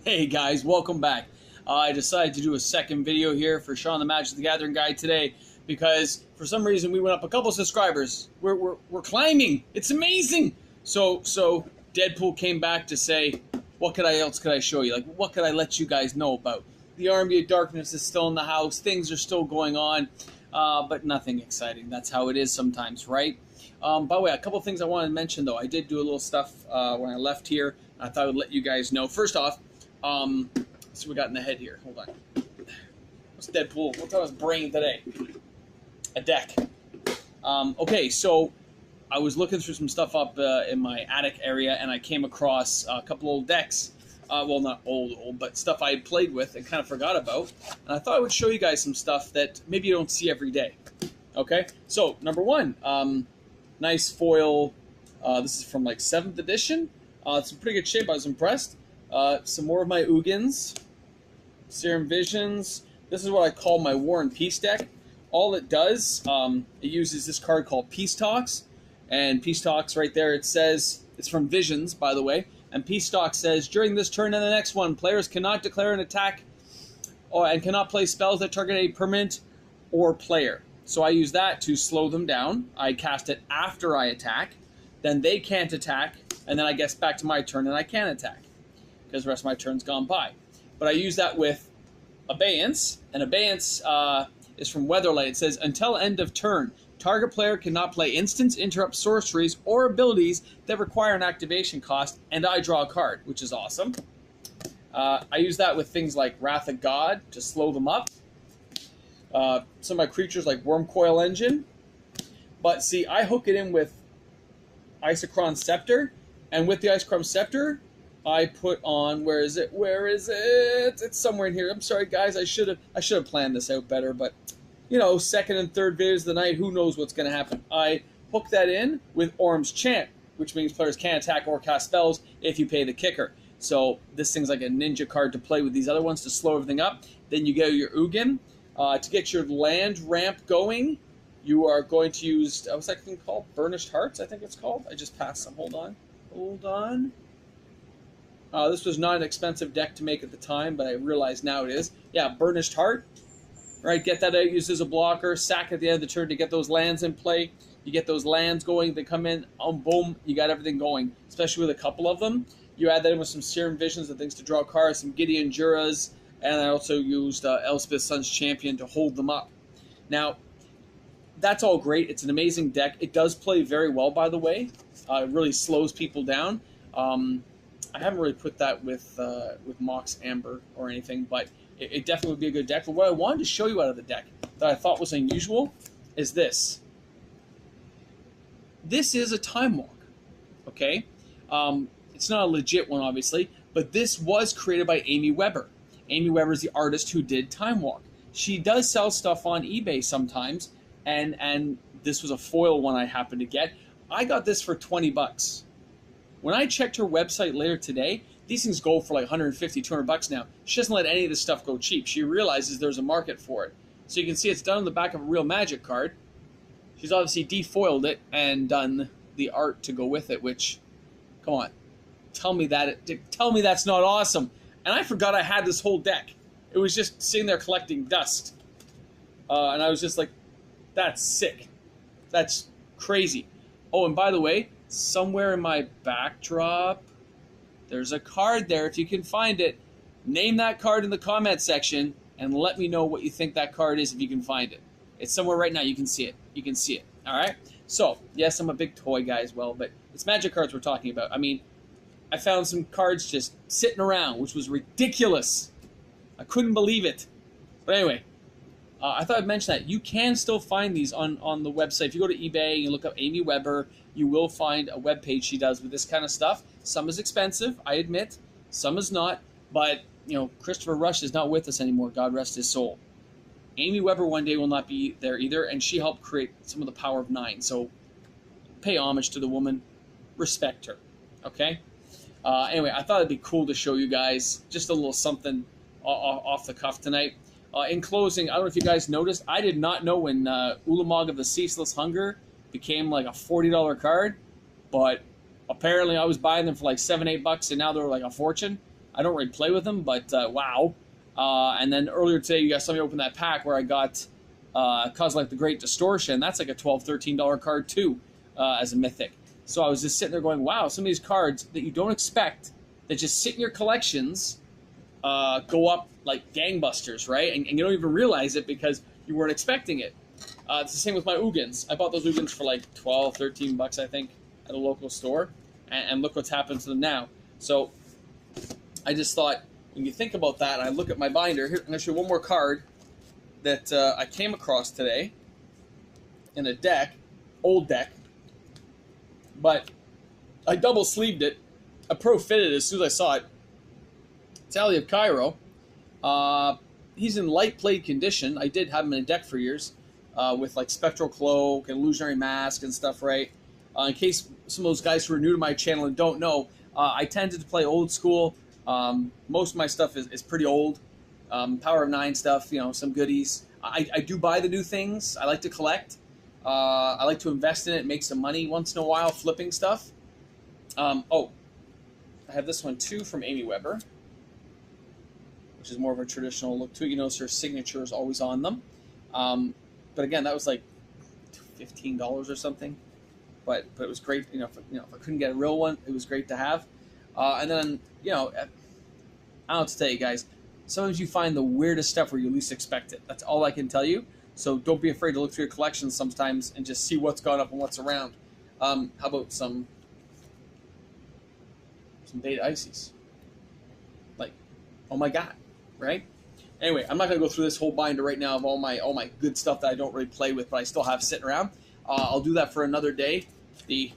Hey guys, welcome back. I decided to do a second video here for Sean the Magic the Gathering guy today because for some reason we went up a couple subscribers. We're climbing. It's amazing. So Deadpool came back to say, what else could I show you? Like, what could I let you guys know about? The Army of Darkness is still in the house. Things are still going on, but nothing exciting. That's how it is sometimes, right? By the way, a couple things I wanted to mention though. I did do a little stuff when I left here. I thought I would let you guys know. First off, let's see what we got in the head here. Hold on. What's Deadpool? What's on his brain today? A deck. Okay, so I was looking through some stuff up in my attic area, and I came across a couple old decks. Well, not old, but stuff I had played with and kind of forgot about. And I thought I would show you guys some stuff that maybe you don't see every day. Okay, so number one, nice foil. This is from like 7th edition. It's in pretty good shape. I was impressed. Some more of my Ugins, Serum Visions. This is what I call my War and Peace deck. All it does, it uses this card called Peace Talks. And Peace Talks right there, it says, it's from Visions, by the way. And Peace Talks says, during this turn and the next one, players cannot declare an attack and cannot play spells that target a permanent or player. So I use that to slow them down. I cast it after I attack. Then they can't attack. And then I guess back to my turn and I can attack, because the rest of my turn's gone by. But I use that with Abeyance, and Abeyance is from Weatherlight. It says, until end of turn, target player cannot play instants, interrupt, sorceries, or abilities that require an activation cost, and I draw a card, which is awesome. I use that with things like Wrath of God to slow them up. Some of my creatures like Wormcoil Engine. But see, I hook it in with Isochron Scepter, and with the Isochron Scepter, I put on, where is it? It's somewhere in here. I'm sorry, guys. I should have planned this out better, but you know, second and third videos of the night, who knows what's going to happen. I hook that in with Orm's Chant, which means players can't attack or cast spells if you pay the kicker. So this thing's like a ninja card to play with these other ones to slow everything up. Then you get your Ugin. To get your land ramp going, you are going to use, what's that thing called? Burnished Hearts, I think it's called. I just passed some. Hold on. This was not an expensive deck to make at the time, but I realize now it is. Yeah, Burnished Heart. Right, get that out, use as a blocker, sack at the end of the turn to get those lands in play. You get those lands going, they come in, boom, you got everything going, especially with a couple of them. You add that in with some Serum Visions and things to draw cards, some Gideon Juras, and I also used Elspeth Sun's Champion to hold them up. Now, that's all great. It's an amazing deck. It does play very well, by the way. It really slows people down. I haven't really put that with Mox Amber or anything, but it definitely would be a good deck. But what I wanted to show you out of the deck that I thought was unusual is this. This is a Time Walk, okay? It's not a legit one, obviously, but this was created by Amy Weber. Amy Weber is the artist who did Time Walk. She does sell stuff on eBay sometimes, and this was a foil one I happened to get. I got this for 20 bucks. When I checked her website later today, these things go for like 150, 200 bucks now. She doesn't let any of this stuff go cheap. She realizes there's a market for it. So you can see it's done on the back of a real Magic card. She's obviously defoiled it and done the art to go with it, which, come on, tell me that's not awesome. And I forgot I had this whole deck. It was just sitting there collecting dust. And I was just like, that's sick. That's crazy. Oh, and by the way, somewhere in my backdrop, there's a card there. If you can find it, name that card in the comment section and let me know what you think that card is if you can find it. It's somewhere right now. You can see it. You can see it. All right? So, yes, I'm a big toy guy as well, but it's Magic cards we're talking about. I mean, I found some cards just sitting around, which was ridiculous. I couldn't believe it. But anyway, I thought I'd mention that. You can still find these on the website. If you go to eBay and you look up Amy Weber, you will find a webpage she does with this kind of stuff. Some is expensive, I admit. Some is not. But, you know, Christopher Rush is not with us anymore. God rest his soul. Amy Weber one day will not be there either, and she helped create some of the Power of Nine. So pay homage to the woman. Respect her. Okay? Anyway, I thought it'd be cool to show you guys just a little something off the cuff tonight. In closing, I don't know if you guys noticed, I did not know when Ulamog of the Ceaseless Hunger became like a $40 card, but apparently I was buying them for like $7, $8, and now they're like a fortune. I don't really play with them, but wow. And then earlier today, you guys saw me open that pack where I got Kozilek the Great Distortion. That's like a $12, $13 card too, as a mythic. So I was just sitting there going, wow, some of these cards that you don't expect that just sit in your collections go up like gangbusters, right? And you don't even realize it because you weren't expecting it. It's the same with my Ugins. I bought those Ugins for like 12, 13 bucks, I think, at a local store. And look what's happened to them now. So I just thought, when you think about that, and I look at my binder, here, I'm going to show you one more card that I came across today in a deck, old deck, but I double sleeved it. I pro-fitted it as soon as I saw it. Tally of Cairo. He's in light played condition. I did have him in a deck for years with like Spectral Cloak and Illusionary Mask and stuff, right? In case some of those guys who are new to my channel and don't know, I tended to play old school. Most of my stuff is pretty old. Power of 9 stuff, you know, some goodies. I do buy the new things. I like to collect. I like to invest in it, make some money once in a while, flipping stuff. Oh, I have this one too from Amy Weber, which is more of a traditional look to it. You notice her signature is always on them. But again, that was like $15 or something. But it was great. You know, if I couldn't get a real one, it was great to have. And then, you know, I don't know what to tell you guys. Sometimes you find the weirdest stuff where you least expect it. That's all I can tell you. So don't be afraid to look through your collection sometimes and just see what's gone up and what's around. How about some Beta Ices? Like, oh my God, right? Anyway, I'm not gonna go through this whole binder right now of all my good stuff that I don't really play with, but I still have sitting around. I'll do that for another day. The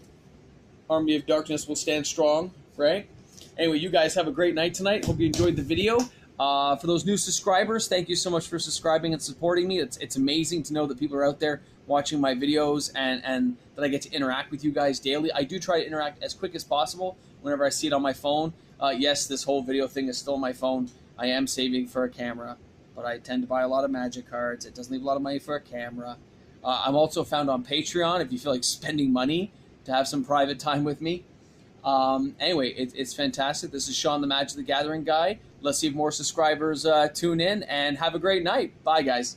Army of Darkness will stand strong, right? Anyway, you guys have a great night tonight. Hope you enjoyed the video. For those new subscribers, thank you so much for subscribing and supporting me. It's amazing to know that people are out there watching my videos and that I get to interact with you guys daily. I do try to interact as quick as possible whenever I see it on my phone. Yes, this whole video thing is still on my phone. I am saving for a camera, but I tend to buy a lot of Magic cards. It doesn't leave a lot of money for a camera. I'm also found on Patreon if you feel like spending money to have some private time with me. Anyway, it's fantastic. This is Sean the Magic the Gathering guy. Let's see if more subscribers tune in, and have a great night. Bye, guys.